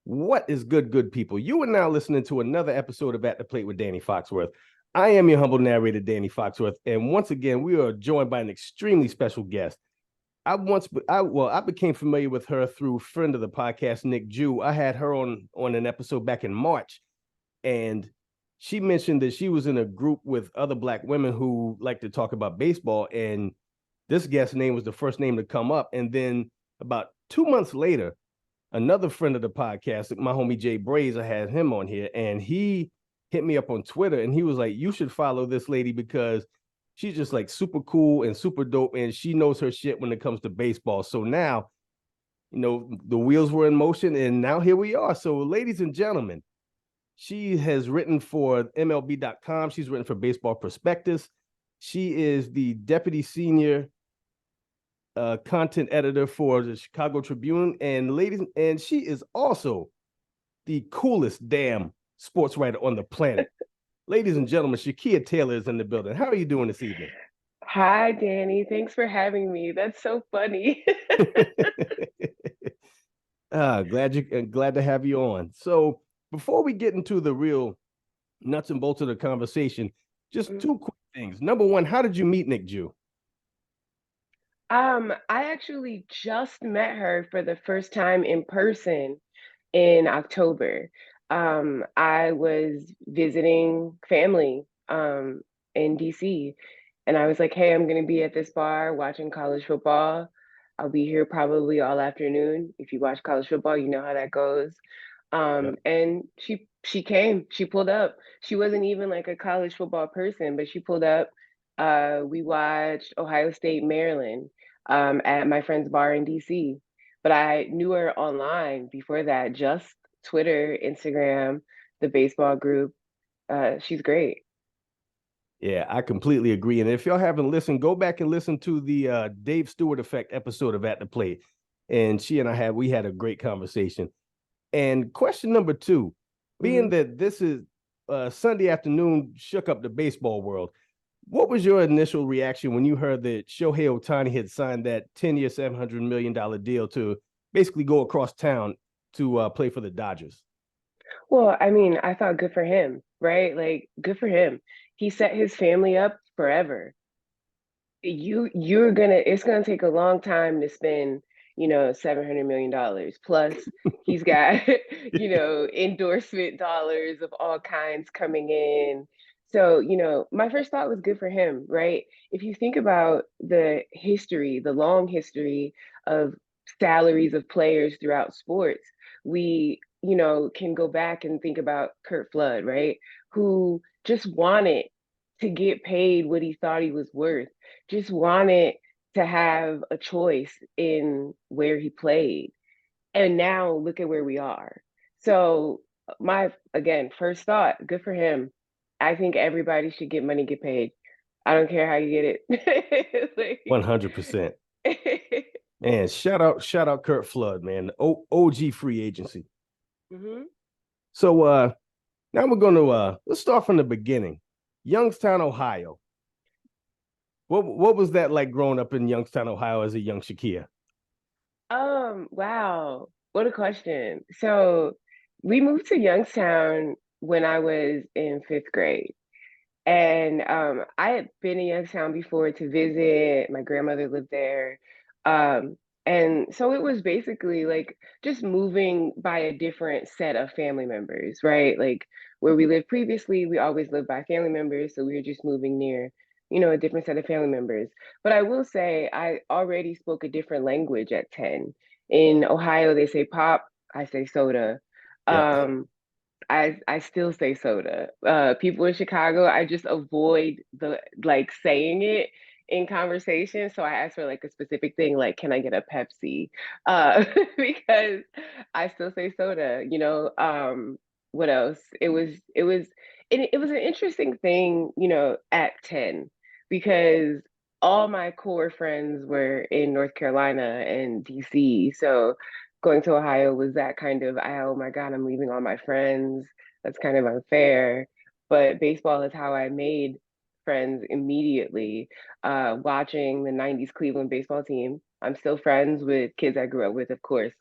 What is good people? You are now listening to another episode of At the Plate with Danny Foxworth. I am your humble narrator, Danny Foxworth, and once again, we are joined by an extremely special guest. I became familiar with her through friend of the podcast, NicJu. I had her on an episode back in March, and she mentioned that she was in a group with other Black women who like to talk about baseball, and this guest's name was the first name to come up. And then about 2 months later, another friend of the podcast, my homie Jay Braze, I had him on here, and he hit me up on Twitter, and he was like, "You should follow this lady because she's just like super cool and super dope, and she knows her shit when it comes to baseball." So now, the wheels were in motion, and now here we are. So, ladies and gentlemen, she has written for MLB.com. She's written for Baseball Prospectus. She is the deputy senior content editor for the Chicago Tribune, and she is also the coolest damn sports writer on the planet. Ladies and gentlemen, Shakeia Taylor is in the building. How are you doing this evening? Hi, Danny. Thanks for having me. That's so funny. Glad to have you on. So before we get into the real nuts and bolts of the conversation, just two quick things. Number one, how did you meet NicJu? I actually just met her for the first time in person in October. I was visiting family in DC, and I was like, "Hey, I'm gonna be at this bar watching college football. I'll be here probably all afternoon. If you watch college football, you know how that goes." Yep. And she came, she pulled up. She wasn't even like a college football person, but she pulled up. We watched Ohio State, Maryland, at my friend's bar in DC. But I knew her online before that, just Twitter, Instagram, the baseball group. She's great. Yeah, I completely agree. And if y'all haven't listened, go back and listen to the Dave Stewart Effect episode of At the Plate. And she and we had a great conversation. And question number two, being that this is Sunday afternoon shook up the baseball world, what was your initial reaction when you heard that Shohei Ohtani had signed that 10-year, $700 million deal to basically go across town to play for the Dodgers? Well, I mean, I thought good for him, right? Like, good for him. He set his family up forever. It's gonna take a long time to spend, $700 million. Plus, he's got, endorsement dollars of all kinds coming in. So, my first thought was good for him, right? If you think about the long history of salaries of players throughout sports, we, can go back and think about Curt Flood, right? Who just wanted to get paid what he thought he was worth, just wanted to have a choice in where he played. And now look at where we are. So my, again, first thought, good for him. I think everybody should get money, get paid. I don't care how you get it. 100%. Man, shout out Curt Flood, man. OG free agency. Mm-hmm. So now we're going to let's start from the beginning. Youngstown, Ohio. What was that like growing up in Youngstown, Ohio as a young Shakeia? Wow. What a question. So we moved to Youngstown when I was in fifth grade. And I had been in Youngstown before to visit. My grandmother lived there. And so it was basically like just moving by a different set of family members, right? Like where we lived previously, we always lived by family members. So we were just moving near, a different set of family members. But I will say, I already spoke a different language at 10. In Ohio, they say pop, I say soda. Yep. I still say soda. People in Chicago, I just avoid the like saying it in conversation. So I ask for like a specific thing, like, can I get a Pepsi? Because I still say soda, what else? It was an interesting thing, at 10, because all my core friends were in North Carolina and DC. So going to Ohio was that kind of, oh my God, I'm leaving all my friends. That's kind of unfair. But baseball is how I made friends immediately. Watching the 90s Cleveland baseball team. I'm still friends with kids I grew up with, of course.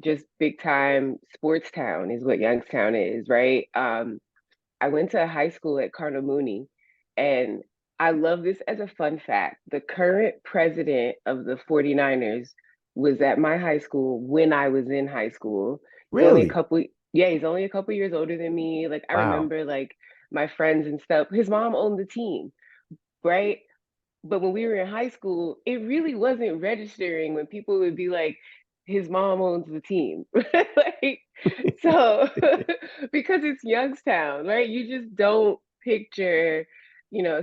just big time sports town is what Youngstown is, right? I went to high school at Carolina Mudcats, and I love this as a fun fact. The current president of the 49ers was at my high school when I was in high school. He's only a Really? couple, yeah, he's only a couple years older than me. Like I Wow. remember like my friends and stuff. His mom owned the team, right? But when we were in high school, it really wasn't registering when people would be like, his mom owns the team. Like, so because it's Youngstown, right? You just don't picture,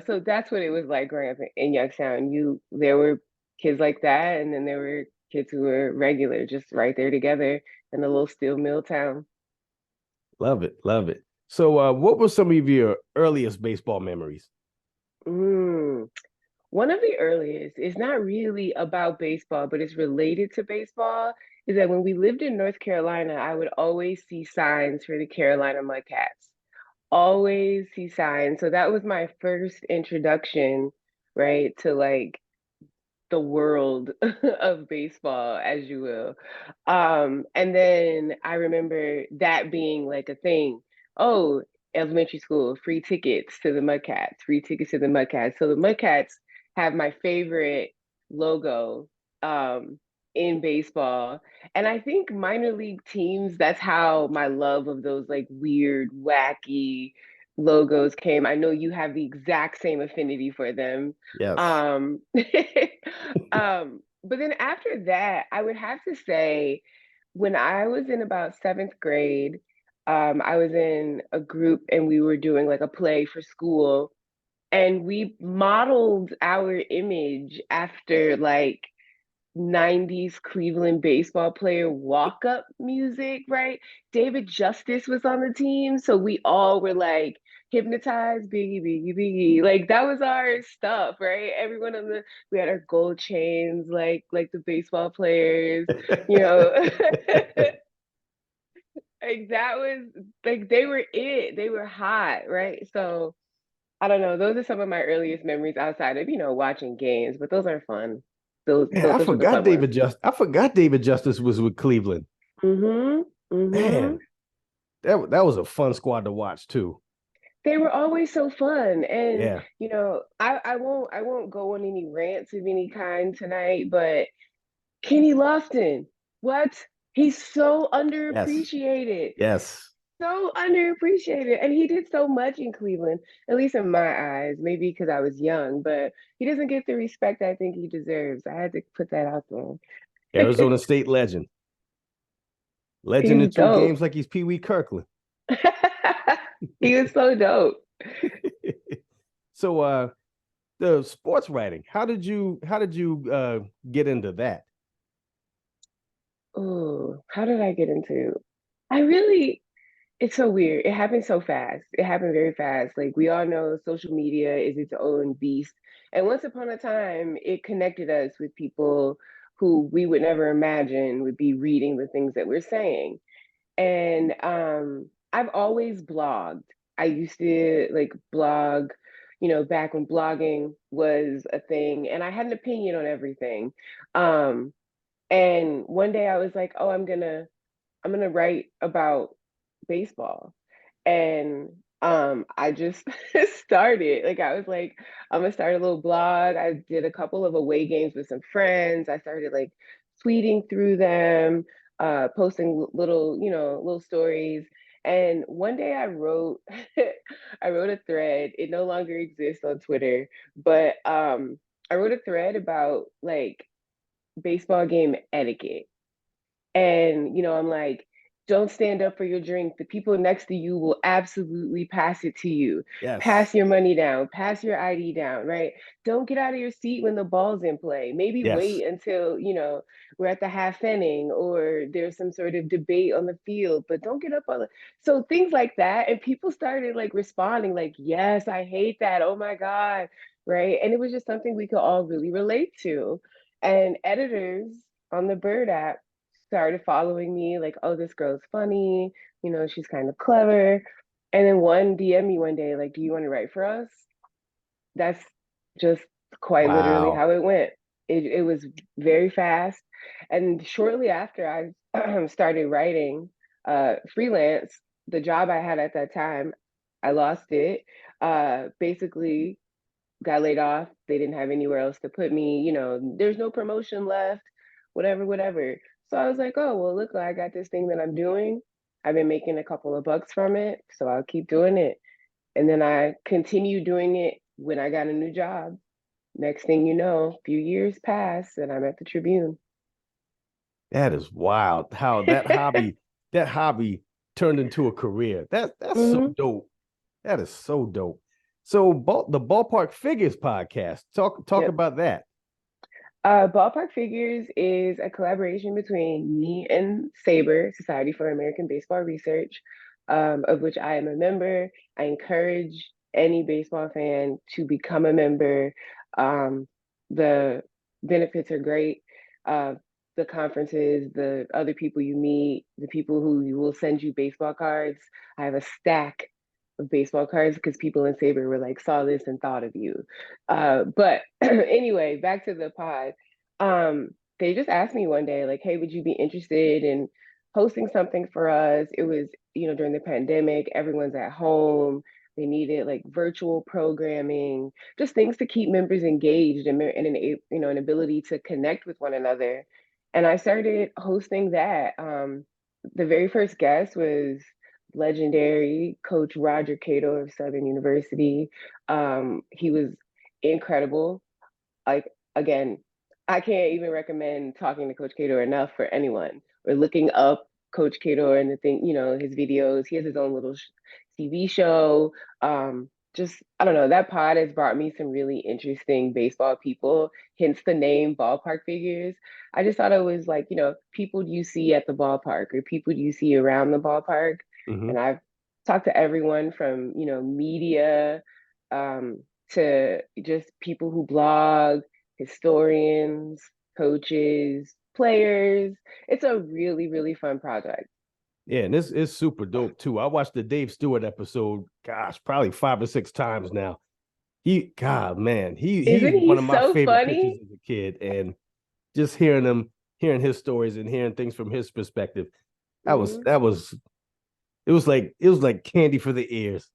so that's what it was like growing up in Youngstown. There were kids like that, and then there were kids who were regular, just right there together in a little steel mill town. Love it. Love it. So, what were some of your earliest baseball memories? Mm. One of the earliest is not really about baseball, but it's related to baseball. Is that when we lived in North Carolina, I would always see signs for the Carolina Mudcats. Always see signs. So that was my first introduction, right, to like the world of baseball, as you will. And then I remember that being like a thing. Oh, elementary school, free tickets to the Mudcats, free tickets to the Mudcats. So the Mudcats have my favorite logo in baseball. And I think minor league teams, that's how my love of those like weird, wacky logos came. I know you have the exact same affinity for them. Yes. Um, but then after that, I would have to say, when I was in about seventh grade, I was in a group and we were doing like a play for school, and we modeled our image after like 90s Cleveland baseball player walk up music, right? David Justice was on the team. So we all were like hypnotized, Biggie, Biggie, Biggie. Like that was our stuff, right? Everyone we had our gold chains, like the baseball players, you know. Like that was like they were it. They were hot, right? So I don't know. Those are some of my earliest memories outside of, watching games, but those are fun. Those Man, those, those were the fun ones. I forgot David Justice was with Cleveland. Mm-hmm. Mm-hmm. Man, that was a fun squad to watch too. They were always so fun. And Yeah. I won't go on any rants of any kind tonight, but Kenny Lofton, what? He's so Yes. underappreciated. Yes. So underappreciated. And he did so much in Cleveland, at least in my eyes, maybe because I was young, but he doesn't get the respect I think he deserves. I had to put that out there. Arizona State legend. He Legend was in two dope. games like he's Pee Wee Kirkland. He was so dope. So the sports writing, how did you get into that? Oh, how did I get into? I really, it's so weird. It happened so fast. It happened very fast. Like we all know social media is its own beast. And once upon a time, it connected us with people who we would never imagine would be reading the things that we're saying. And I've always blogged. I used to like blog, back when blogging was a thing, and I had an opinion on everything. Um, and one day I was like, oh, I'm gonna write about baseball. And I just started. Like I was like, I'm gonna start a little blog. I did a couple of away games with some friends. I started like tweeting through them, posting little stories. And one day I wrote I wrote a thread. It no longer exists on Twitter, but I wrote a thread about like baseball game etiquette. And, I'm like, don't stand up for your drink. The people next to you will absolutely pass it to you. Pass Yes. your money down, pass your ID down, right? Don't get out of your seat when the ball's in play. Maybe Yes. wait until, we're at the half inning or there's some sort of debate on the field, but don't get up on the. So things like that. And people started like responding, like, yes, I hate that. Oh my God. Right. And it was just something we could all really relate to. And editors on the Bird app started following me, like, oh, this girl's funny, she's kind of clever. And then one DM me one day, like, do you want to write for us? That's just quite literally Wow. how it went. It was very fast. And shortly after I started writing freelance, the job I had at that time, I lost it. Basically got laid off. They didn't have anywhere else to put me. There's no promotion left, whatever, whatever. So I was like, oh, well, look, I got this thing that I'm doing. I've been making a couple of bucks from it, so I'll keep doing it. And then I continued doing it when I got a new job. Next thing you know, a few years pass and I'm at the Tribune. That is wild. How that hobby turned into a career. That's so Mm-hmm. dope. That is so dope. So the Ballpark Figures podcast. Talk Yep. about that. Ballpark Figures is a collaboration between me and SABR, Society for American Baseball Research, of which I am a member. I encourage any baseball fan to become a member. The benefits are great. The conferences, the other people you meet, the people who will send you baseball cards. I have a stack of baseball cards because people in SABR were like, saw this and thought of you. But anyway, back to the pod. They just asked me one day, like, hey, would you be interested in hosting something for us? It was, during the pandemic, everyone's at home. They needed like virtual programming, just things to keep members engaged and an ability to connect with one another. And I started hosting that. The very first guest was legendary Coach Roger Cato of Southern University. He was incredible. Like, again, I can't even recommend talking to Coach Cato enough for anyone. Or looking up Coach Cato and his videos. He has his own little TV show. Just, I don't know, that pod has brought me some really interesting baseball people, hence the name Ballpark Figures. I just thought it was like, people you see at the ballpark or people you see around the ballpark. Mm-hmm. And I've talked to everyone from, media, to just people who blog, historians, coaches, players. It's a really, really fun project. Yeah, and this is super dope too. I watched the Dave Stewart episode, gosh, probably 5 or 6 times now. God, man, he's Isn't one he of my so favorite pitchers funny? as a kid, and just hearing his stories and hearing things from his perspective, that was Mhm. that was it was like candy for the ears.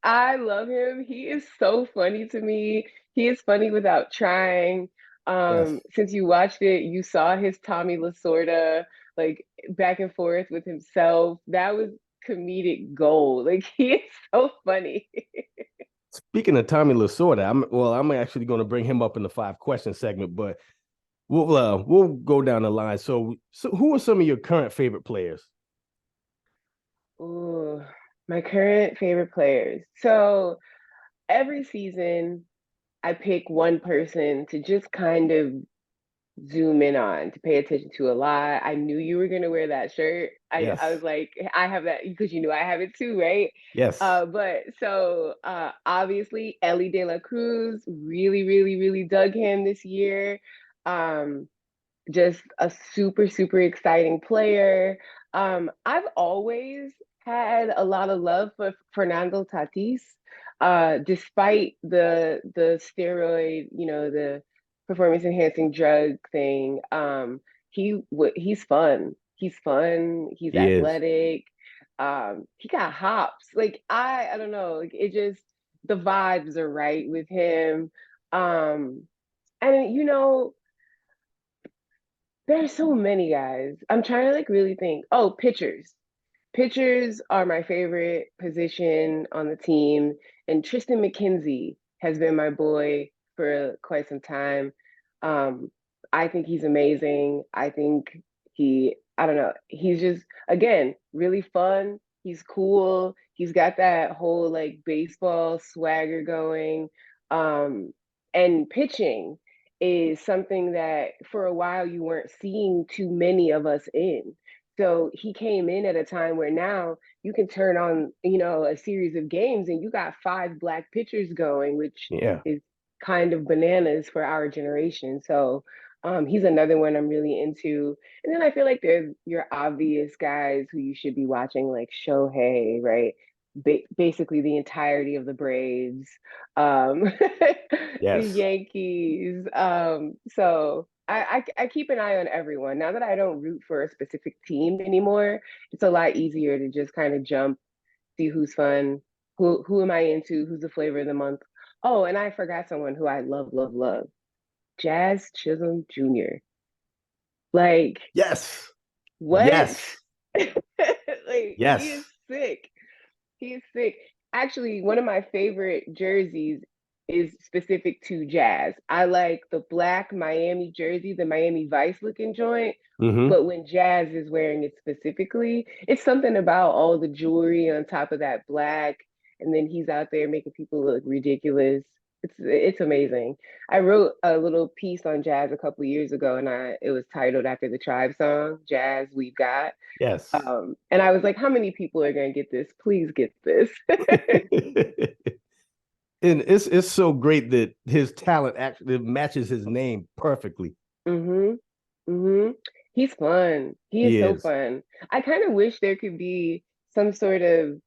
I love him. He is so funny to me. He is funny without trying. Yes. Since you watched it, you saw his Tommy Lasorda like back and forth with himself. That was comedic gold. Like he is so funny. Speaking of Tommy Lasorda, I'm actually going to bring him up in the 5 question segment, but we'll go down the line. So who are some of your current favorite players? Ooh, my current favorite players. So every season, I pick one person to just kind of zoom in on, to pay attention to a lot. I knew you were gonna wear that shirt. I was Yes. like, I have that because you knew I have it too, right? Yes. But so obviously Ellie De La Cruz really, really, really dug him this year. Um, just a super, super exciting player. I've always had a lot of love for Fernando Tatis, despite the steroid, the performance enhancing drug thing. He's fun. He's fun. He's He is. athletic. He got hops. Like I don't know. Like it just the vibes are right with him. And there's so many guys. I'm trying to like really think. Oh, pitchers. Pitchers are my favorite position on the team. And Tristan McKenzie has been my boy for quite some time. Um, I think he's amazing. I think I don't know, he's just, again, really fun. He's cool. He's got that whole like baseball swagger going. Um, and pitching is something that for a while you weren't seeing too many of us in. So he came in at a time where now you can turn on, a series of games and you got 5 black pitchers going, which Yeah. is kind of bananas for our generation. So he's another one I'm really into. And then I feel like there's your obvious guys who you should be watching, like Shohei, right? basically the entirety of the Braves, the Yes. Yankees. So I keep an eye on everyone. Now that I don't root for a specific team anymore, it's a lot easier to just kind of jump, see who's fun, who am I into, who's the flavor of the month. Oh, and I forgot someone who I love, love, love. Jazz Chisholm Jr. Like, Yes. what? Yes. Like, he is Yes. sick. He is sick. Actually, one of my favorite jerseys is specific to Jazz. I like the black Miami jersey, the Miami Vice looking joint. Mm-hmm. But when Jazz is wearing it specifically, it's something about all the jewelry on top of that black, and then he's out there making people look ridiculous. It's amazing. I wrote a little piece on Jazz a couple years ago, and it was titled after the Tribe song, "Jazz We've Got." Yes. And I was like, how many people are going to get this? Please get this. And it's so great that his talent actually matches his name perfectly. Mm-hmm. Mm-hmm. He's fun. He is He so is. fun. I kind of wish there could be some sort of,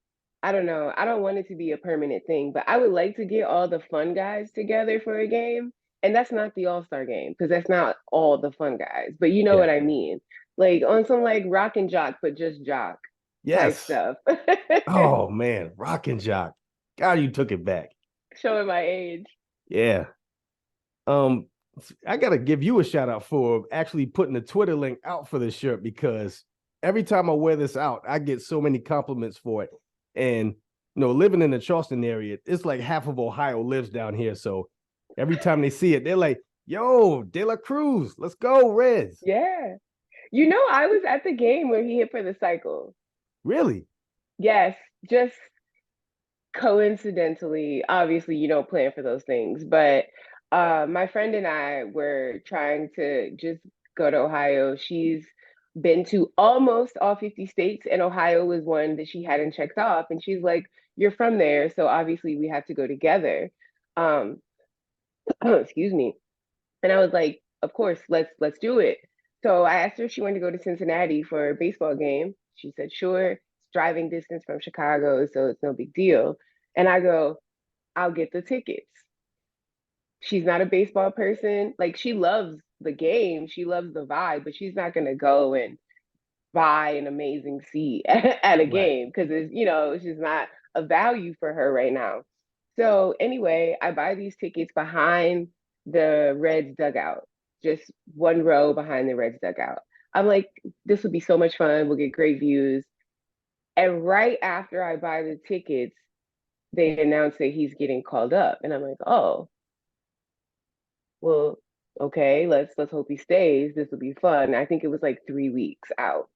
I don't know, I don't want it to be a permanent thing, but I would like to get all the fun guys together for a game. And that's not the All-Star game, because that's not all the fun guys. But you know Yeah. what I mean. Like on some like rock and jock, but just jock type Yes. stuff. Oh man, Rock and Jock. God, you took it back. Showing my age. Yeah. Um, I gotta give you a shout out for actually putting the Twitter link out for this shirt because every time I wear this out, I get so many compliments for it. And living in the Charleston area, it's like half of Ohio lives down here. So every time they see it, they're like, "Yo, De La Cruz, let's go, Reds." Yeah. I was at the game where he hit for the cycle. Really? Yes, just coincidentally, obviously you don't plan for those things, but my friend and I were trying to just go to Ohio. She's been to almost all 50 states, and Ohio was one that she hadn't checked off. And she's like, "You're from there, so obviously we have to go together." Um, excuse me. And I was like, "Of course, let's do it." So I asked her if she wanted to go to Cincinnati for a baseball game. She said, "Sure." It's driving distance from Chicago, so it's no big deal. And I go, "I'll get the tickets." She's not a baseball person. Like, she loves the game, she loves the vibe, but she's not gonna go and buy an amazing seat at a Right. game because it's just not a value for her right now. So anyway, I buy these tickets behind the Reds dugout, just one row behind the Reds dugout. I'm like, this would be so much fun. We'll get great views. And right after I buy the tickets, they announce that he's getting called up. And I'm like, oh, well, okay, let's hope he stays. This will be fun. I think it was like 3 weeks out.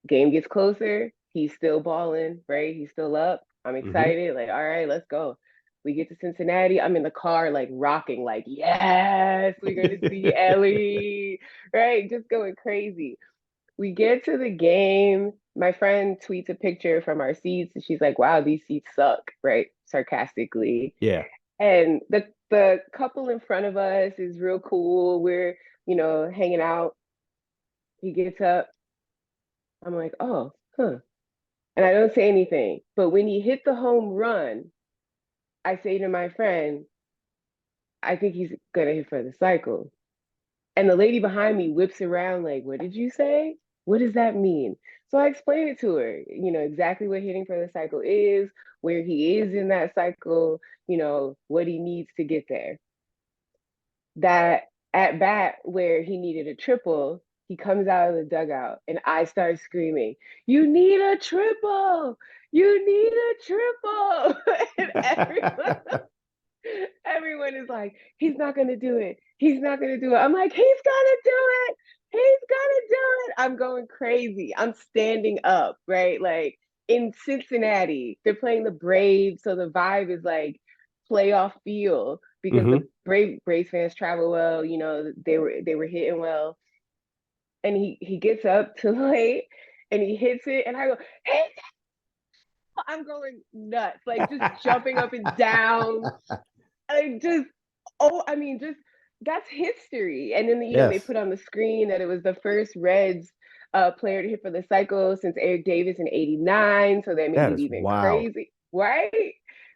Game gets closer, he's still balling, right? He's still up. I'm Mm-hmm. excited. Like, all right, let's go. We get to Cincinnati. I'm in the car, like rocking, like, yes, we're gonna see Ellie, right? Just going crazy. We get to the game. My friend tweets a picture from our seats, and she's like, "Wow, these seats suck," right? Sarcastically. Yeah. And the couple in front of us is real cool. We're, hanging out. He gets up. I'm like, oh, huh. And I don't say anything. But when he hit the home run, I say to my friend, I think he's gonna hit for the cycle. And the lady behind me whips around like, what did you say? What does that mean? So I explained it to her, exactly what hitting for the cycle is, where he is in that cycle, what he needs to get there. That at bat where he needed a triple, he comes out of the dugout and I start screaming, "You need a triple! You need a triple!" And everyone is like, "He's not gonna do it. He's not gonna do it." I'm like, "He's gonna do it. He's gonna do it." I'm going crazy. I'm standing up, right? Like in Cincinnati, they're playing the Braves, so the vibe is like playoff feel because Mm-hmm. the Braves fans travel well. They were hitting well, and he gets up to late and he hits it, and I go, "Hey!" I'm going nuts, like just jumping up and down. I just, oh, I mean, just that's history. And then they Yes. put on the screen that it was the first Reds player to hit for the cycle since Eric Davis in '89. So that made That it is even wild. crazy, right?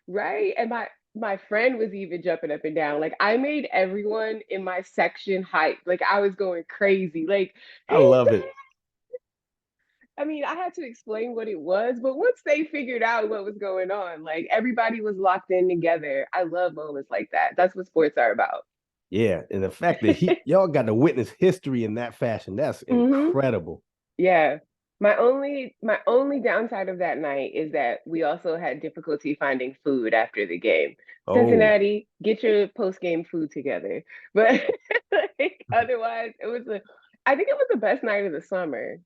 Right. And my friend was even jumping up and down. Like I made everyone in my section hype. Like I was going crazy. Like I he's love it. I mean, I had to explain what it was, but once they figured out what was going on, like everybody was locked in together. I love moments like that. That's what sports are about. Yeah, and the fact that y'all got to witness history in that fashion, that's Hmm. incredible. Yeah. My only downside of that night is that we also had difficulty finding food after the game. Oh, Cincinnati, get your post-game food together. But like, otherwise, I think it was the best night of the summer,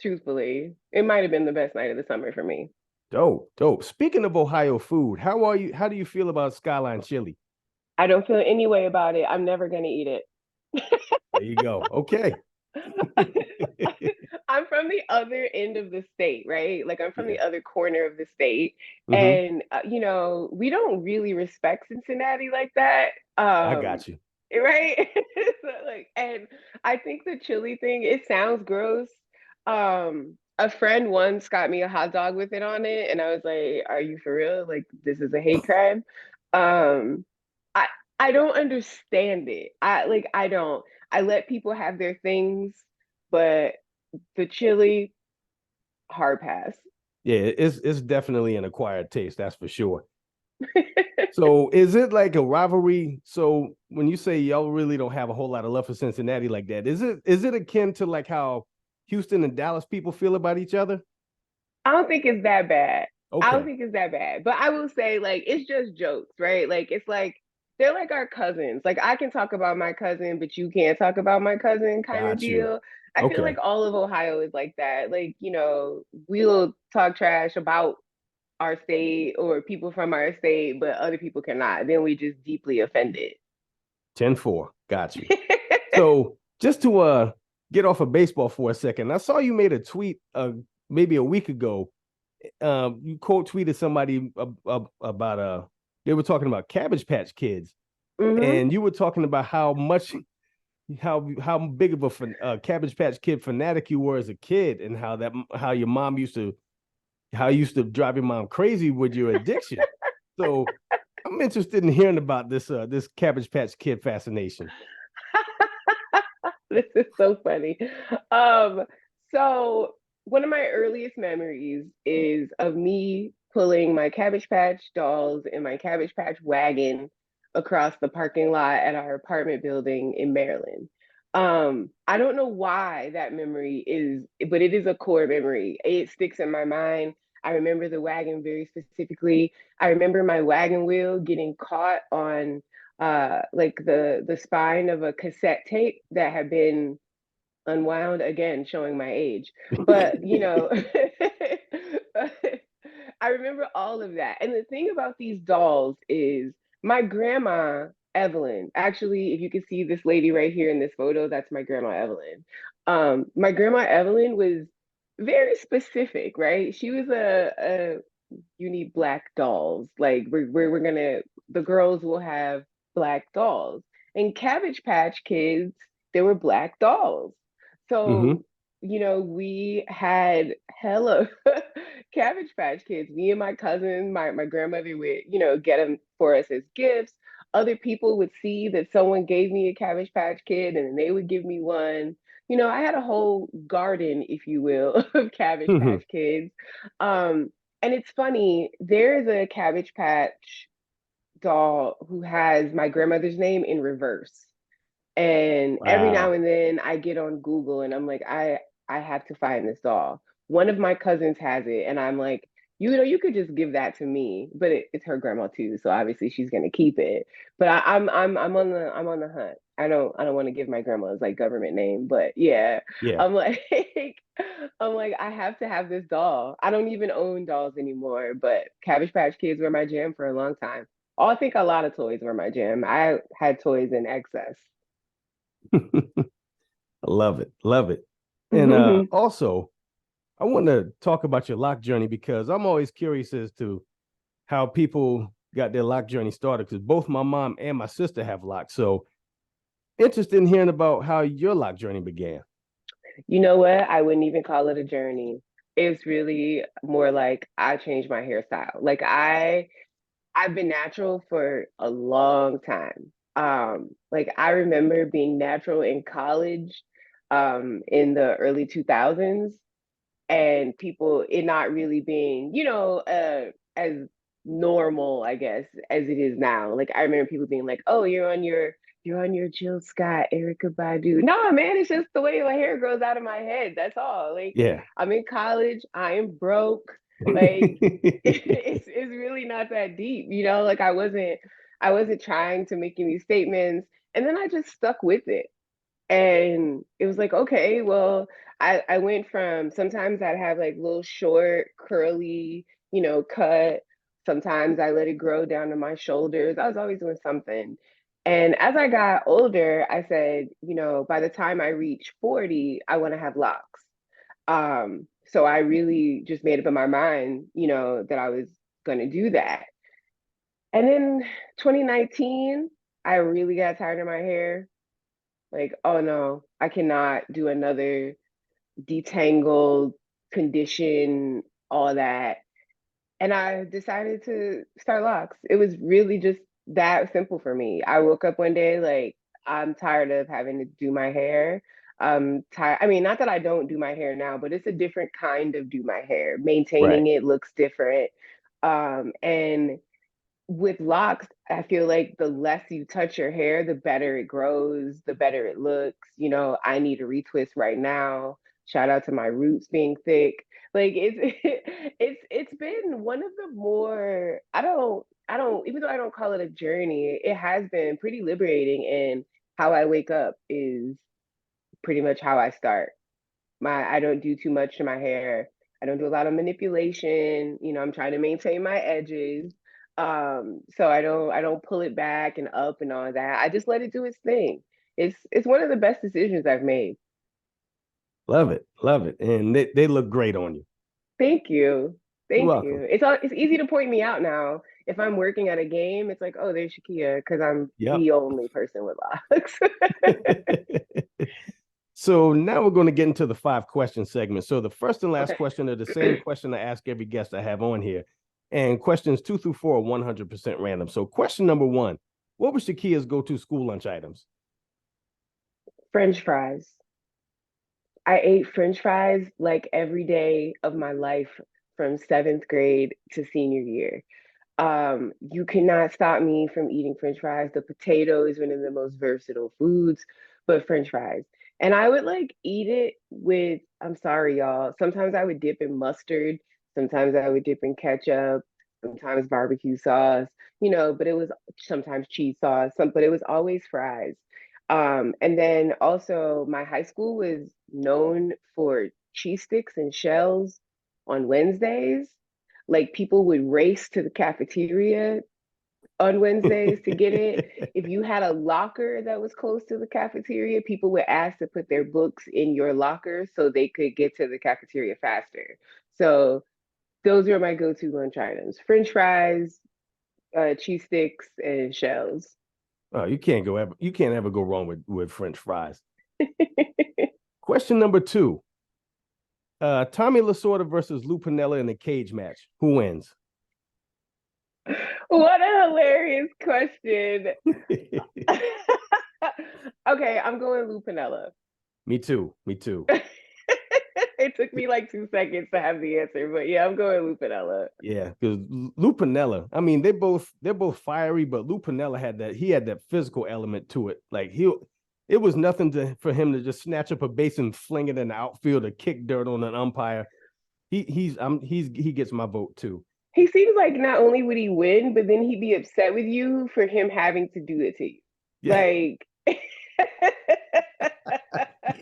truthfully. It might have been the best night of the summer for me. dope, dope. Speaking of Ohio food, how are you? How do you feel about Skyline chili? I don't feel any way about it. I'm never gonna eat it. There you go. Okay. I'm from the other end of the state, right? Like I'm from Yeah. the other corner of the state, Hmm. and we don't really respect Cincinnati like that. I got you. Right? So, like, and I think the chili thing, it sounds gross. A friend once got me a hot dog with it on it, and I was like, "Are you for real? Like, this is a hate crime?" Um, I I don't understand it. I don't. I let people have their things, but the chili, hard pass. Yeah, it's definitely an acquired taste, that's for sure. So is it like a rivalry? So when you say y'all really don't have a whole lot of love for Cincinnati like that, is it akin to like how Houston and Dallas people feel about each other? I don't think it's that bad. I don't Okay, think it's that bad. But I will say, like, it's just jokes, right? Like, it's like they're like our cousins. Like, I can talk about my cousin, but you can't talk about my cousin kind of got you. deal. I feel like Okay, all of Ohio is like that. Like, we'll talk trash about our state or people from our state, but other people cannot. Then we just deeply offended. 10-4. Got you. So just to get off of baseball for a second, I saw you made a tweet maybe a week ago. You quote tweeted somebody about they were talking about Cabbage Patch Kids, Hmm. and you were talking about how big of a Cabbage Patch Kid fanatic you were as a kid, and how your mom used to drive your mom crazy with your addiction. So I'm interested in hearing about this Cabbage Patch Kid fascination. This is so funny. Um, so one of my earliest memories is of me pulling my Cabbage Patch dolls in my Cabbage Patch wagon across the parking lot at our apartment building in Maryland. I don't know why that memory is, but it is a core memory. It sticks in my mind. I remember the wagon very specifically. I remember my wagon wheel getting caught on like the spine of a cassette tape that had been unwound, again showing my age, but I remember all of that. And the thing about these dolls is my grandma Evelyn, actually, if you can see this lady right here in this photo, that's my grandma Evelyn. My grandma Evelyn was very specific, right? She was a you need black dolls. Like we're gonna the girls will have black dolls. And Cabbage Patch Kids, they were black dolls. Hmm. So, we had hella Cabbage Patch Kids. Me and my cousin, my grandmother would, get them for us as gifts. Other people would see that someone gave me a Cabbage Patch Kid and then they would give me one. I had a whole garden, if you will, of Cabbage Patch Kids. Um, and it's funny, there's a Cabbage Patch doll who has my grandmother's name in reverse. And every now Wow. and then I get on Google and I'm like, I have to find this doll. One of my cousins has it, and I'm like, you could just give that to me, but it's her grandma too, so obviously she's gonna keep it. But I'm on the hunt. I don't want to give my grandma's like government name, but yeah, Yeah. I'm like I'm like I have to have this doll. I don't even own dolls anymore, but Cabbage Patch Kids were my jam for a long time. I think a lot of toys were my jam. I had toys in excess. I love it. Love it. And also, I want to talk about your lock journey because I'm always curious as to how people got their lock journey started because both my mom and my sister have locks. So interested in hearing about how your lock journey began. You know what? I wouldn't even call it a journey. It's really more like I changed my hairstyle. Like I've been natural for a long time. Like I remember being natural in college, in the early 2000s, and people it not really being, as normal, I guess, as it is now. Like I remember people being like, "Oh, you're on your Jill Scott, Erica Badu." No, man, it's just the way my hair grows out of my head. That's all. Like Yeah. I'm in college, I am broke. Like it's really not that deep, Like I wasn't trying to make any statements, and then I just stuck with it. And it was like, okay, well, I went from sometimes I'd have like little short, curly, cut. Sometimes I let it grow down to my shoulders. I was always doing something. And as I got older, I said, by the time I reach 40, I want to have locks. So I really just made up in my mind, that I was going to do that. And in 2019, I really got tired of my hair. Like, oh no, I cannot do another detangled condition, all that. And I decided to start locks. It was really just that simple for me. I woke up one day like, I'm tired of having to do my hair. I'm tired. I mean, not that I don't do my hair now, but it's a different kind of do my hair. Right. Maintaining it looks different. And with locks, I feel like the less you touch your hair, the better it grows, the better it looks. I need a retwist right now. Shout out to my roots being thick. Like it's it's been one of the more I don't even though I don't call it a journey, it has been pretty liberating, and how I wake up is pretty much how I start. I don't do too much to my hair. I don't do a lot of manipulation. I'm trying to maintain my edges. So I don't pull it back and up and all that. I just let it do its thing. It's one of the best decisions I've made. Love it. Love it. And they look great on you. Thank you. You're Thank welcome. you. It's easy to point me out now. If I'm working at a game, it's like, oh, there's Shakeia, because I'm Yep. the only person with locks. So now we're going to get into the 5 question segment. So the first and last Okay. question are the same question I ask every guest I have on here. And questions 2 through 4 are 100% random. So question number 1, what was Shakeia's go-to school lunch items? French fries. I ate French fries like every day of my life from seventh grade to senior year. You cannot stop me from eating French fries. The potato is one of the most versatile foods, but French fries. And I would like eat it with, I'm sorry, y'all. Sometimes I would dip in mustard, sometimes I would dip in ketchup, sometimes barbecue sauce, but it was sometimes cheese sauce, but it was always fries. And then also my high school was known for cheese sticks and shells on Wednesdays. Like people would race to the cafeteria on Wednesdays to get it. If you had a locker that was close to the cafeteria, people would ask to put their books in your locker so they could get to the cafeteria faster. So those are my go-to lunch items: French fries, cheese sticks, and shells. Oh, you can't ever go wrong with French fries. Question number 2. Tommy Lasorda versus Lou Piniella in a cage match. Who wins? What a hilarious question. Okay, I'm going Lou Piniella. Me too. Me too. It took me like 2 seconds to have the answer, but yeah, I'm going Lou Piniella. Yeah, because Lou Piniella, I mean, they're both fiery, but Lou Piniella had that physical element to it. Like it was nothing for him to just snatch up a base and fling it in the outfield or kick dirt on an umpire. He gets my vote too. He seems like not only would he win, but then he'd be upset with you for him having to do it to you. Yeah. Like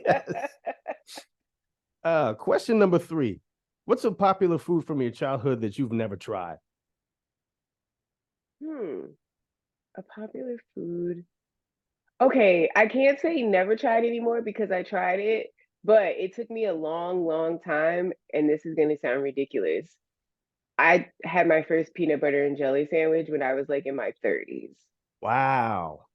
Yes. Question number 3. What's a popular food from your childhood that you've never tried? A popular food. Okay, I can't say never tried anymore because I tried it, but it took me a long, long time, and this is gonna sound ridiculous. I had my first peanut butter and jelly sandwich when I was like in my 30s. Wow.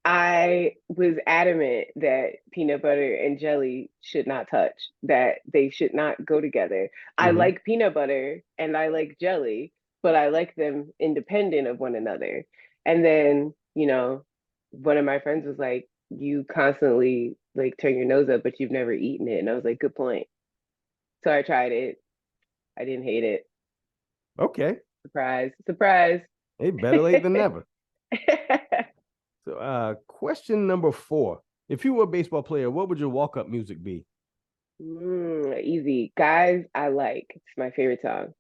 I was adamant that peanut butter and jelly should not touch, that they should not go together. I Hmm. like peanut butter and I like jelly, but I like them independent of one another. And then, one of my friends was like, you constantly like turn your nose up, but you've never eaten it. And I was like, good point. So I tried it. I didn't hate it. Okay. Surprise, surprise. Hey, better late than never. So, question number 4. If you were a baseball player, what would your walk-up music be? Easy. Guys, I like. It's my favorite song.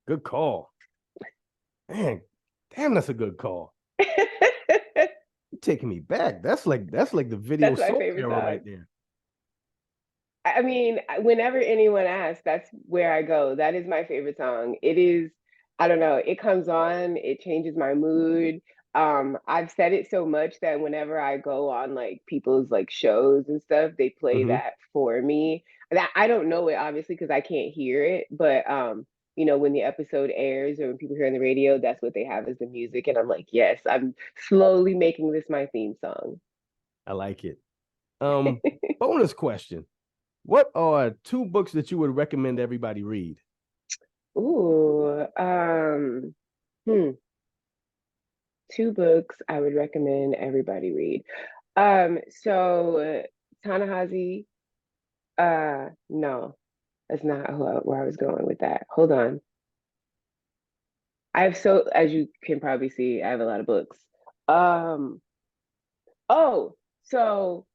Good call. Man, damn, that's a good call. You're taking me back. That's like the video That's my soap favorite era right song. there. I mean, whenever anyone asks, that's where I go. That is my favorite song. It is, I don't know, it comes on, it changes my mood. I've said it so much that whenever I go on like people's like shows and stuff, they play Hmm. that for me. That I don't know it obviously because I can't hear it, but when the episode airs or when people hear on the radio, that's what they have as the music. And I'm like, yes, I'm slowly making this my theme song. I like it. Bonus question. What are 2 books that you would recommend everybody read? Ooh, hmm. 2 books I would recommend everybody read. So Ta-Nehisi, no, that's not where I was going with that. Hold on. As you can probably see, I have a lot of books. Um, oh, so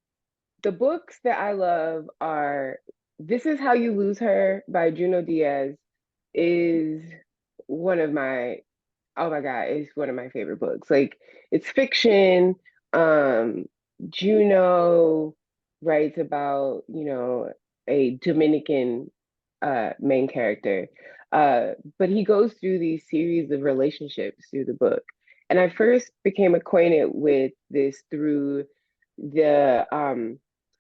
the books that I love are This Is How You Lose Her by Juno Diaz is one of my oh my God, it's one of my favorite books. Like it's fiction. Um, Juno writes about, a Dominican main character. But he goes through these series of relationships through the book. And I first became acquainted with this through the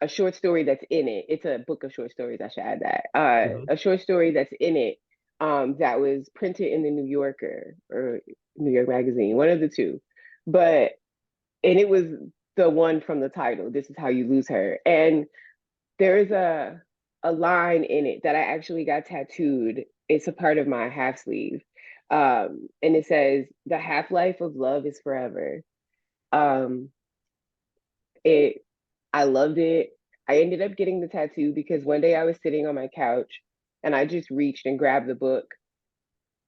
a short story that's in it. It's a book of short stories, I should add that. Hmm. A short story that's in it that was printed in the New Yorker or New York Magazine, one of the two. But and it was the one from the title, This Is How You Lose Her. And there is a line in it that I actually got tattooed. It's a part of my half sleeve. And it says, the half-life of love is forever. Um, it I loved it. I ended up getting the tattoo because one day I was sitting on my couch and I just reached and grabbed the book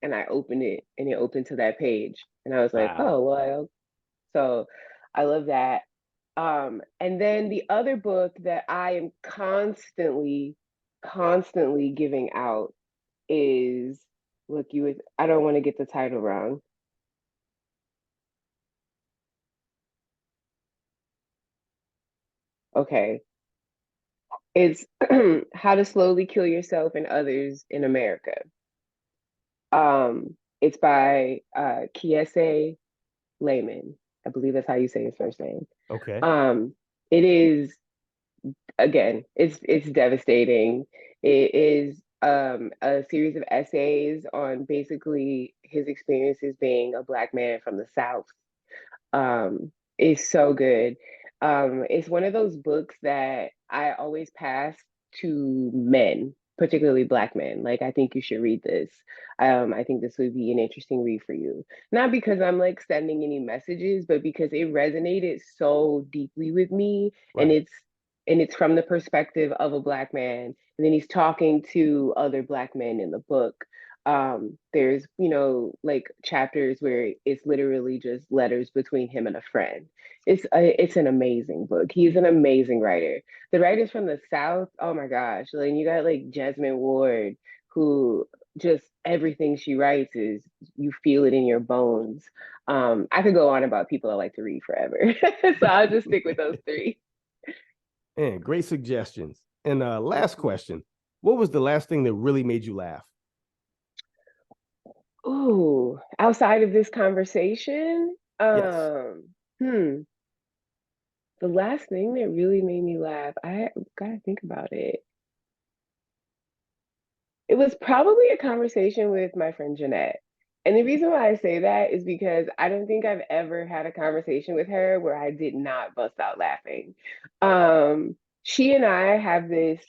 and I opened it and it opened to that page. And I was like, Wow. oh, well, so I love that. And then the other book that I am constantly giving out is look, I don't want to get the title wrong. Okay. It's How to Slowly Kill Yourself and Others in America. It's by Kiese Layman. I believe that's how you say his first name. Okay. Um, it is again, it's devastating. It is a series of essays on basically his experiences being a Black man from the South. It's so good. It's one of those books that I always pass to men, particularly Black men. Like, I think you should read this. I think this would be an interesting read for you. Not because I'm like sending any messages, but because it resonated so deeply with me, and Right. it's from the perspective of a Black man, and then he's talking to other Black men in the book. There's like chapters where it's literally just letters between him and a friend. It's an amazing book. He's an amazing writer. The writers from the South, oh my gosh, like you got like Jasmine Ward, who just everything she writes is you feel it in your bones. I could go on about people I like to read forever, so I'll just stick with those three. And great suggestions. And last question. What was the last thing that really made you laugh? Ooh, outside of this conversation, Yes. the last thing that really made me laugh, I gotta think about it. It was probably a conversation with my friend Jeanette. And the reason why I say that is because I don't think I've ever had a conversation with her where I did not bust out laughing. She and I have this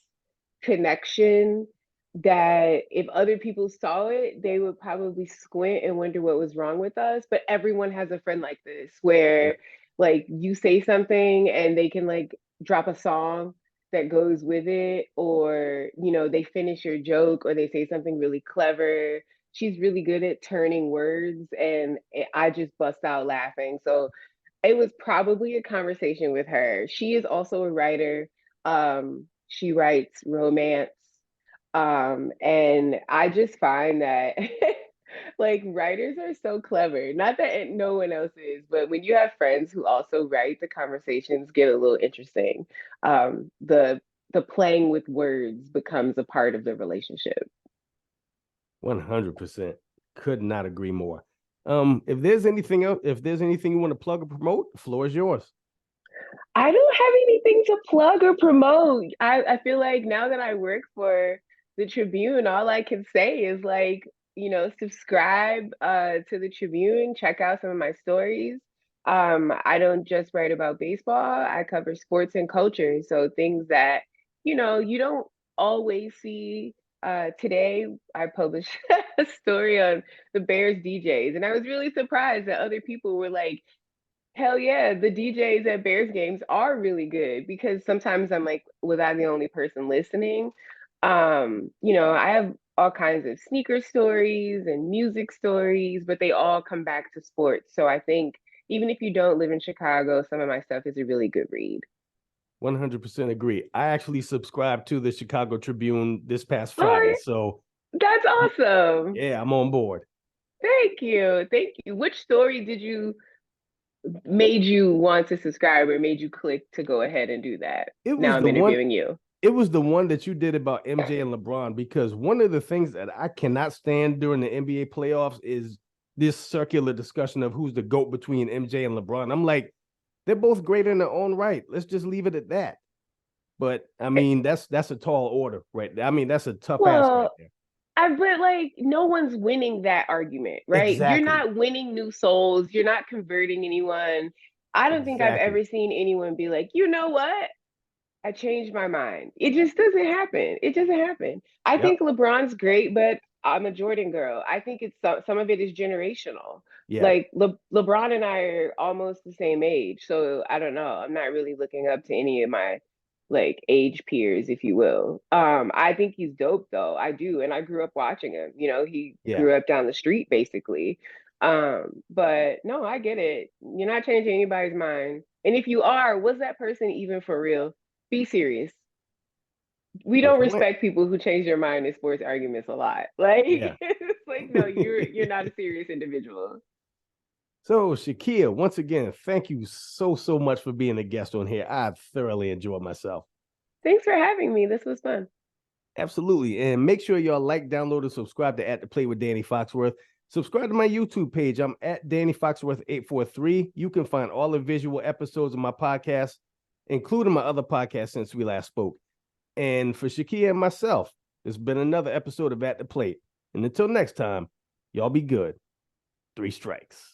connection that if other people saw it, they would probably squint and wonder what was wrong with us. But everyone has a friend like this Yeah. where like you say something and they can like drop a song that goes with it, or they finish your joke or they say something really clever. She's really good at turning words, and I just bust out laughing. So it was probably a conversation with her. She is also a writer. She writes romance. And I just find that like writers are so clever. Not that no one else is, but when you have friends who also write, the conversations get a little interesting. The playing with words becomes a part of the relationship. 100%. Could not agree more. If there's anything else, if there's anything you want to plug or promote, the floor is yours. I don't have anything to plug or promote. I feel like now that I work for the Tribune, all I can say is like, subscribe to the Tribune, check out some of my stories. I don't just write about baseball, I cover sports and culture. So things that, you don't always see. Today I published a story on the Bears DJs, and I was really surprised that other people were like, hell yeah, the DJs at Bears games are really good, because sometimes I'm like, was I the only person listening? I have all kinds of sneaker stories and music stories, but they all come back to sports. So I think even if you don't live in Chicago, some of my stuff is a really good read. 100% agree. I actually subscribed to the Chicago Tribune this past Friday. Oh, So, that's awesome. yeah, I'm on board. Thank you. Thank you. Which story made you want to subscribe or made you click to go ahead and do that? It Now was I'm the one interviewing you. it was the one that you did about MJ and LeBron, because one of the things that I cannot stand during the NBA playoffs is this circular discussion of who's the GOAT between MJ and LeBron. I'm like, they're both great in their own right. Let's just leave it at that. But I mean, that's a tall order, right? I mean, that's a tough ask right Well, there. but like no one's winning that argument, right? You're Exactly. not winning new souls. You're not converting anyone. I don't think I've Exactly. ever seen anyone be like, you know what? I changed my mind. It just doesn't happen. It doesn't happen. I Yep. think LeBron's great, but I'm a Jordan girl. I think it's some of it is generational. Yeah. Like LeBron and I are almost the same age, so I don't know. I'm not really looking up to any of my like age peers, if you will. I think he's dope though. I do, and I grew up watching him. He Yeah. grew up down the street basically. But no, I get it. You're not changing anybody's mind. And if you are, was that person even for real? Be serious. We Good don't point. respect people who change their mind in sports arguments a lot. Like Yeah. it's like, no, you're not a serious individual. So, Shakeia, once again, thank you so much for being a guest on here. I thoroughly enjoyed myself. Thanks for having me. This was fun. Absolutely. And make sure y'all like, download, and subscribe to At the Play with Danny Foxworth. Subscribe to my YouTube page. I'm at Danny Foxworth 843. You can find all the visual episodes of my podcast, including my other podcast since we last spoke. And for Shakeia and myself, it's been another episode of At the Plate. And until next time, y'all be good. 3 strikes.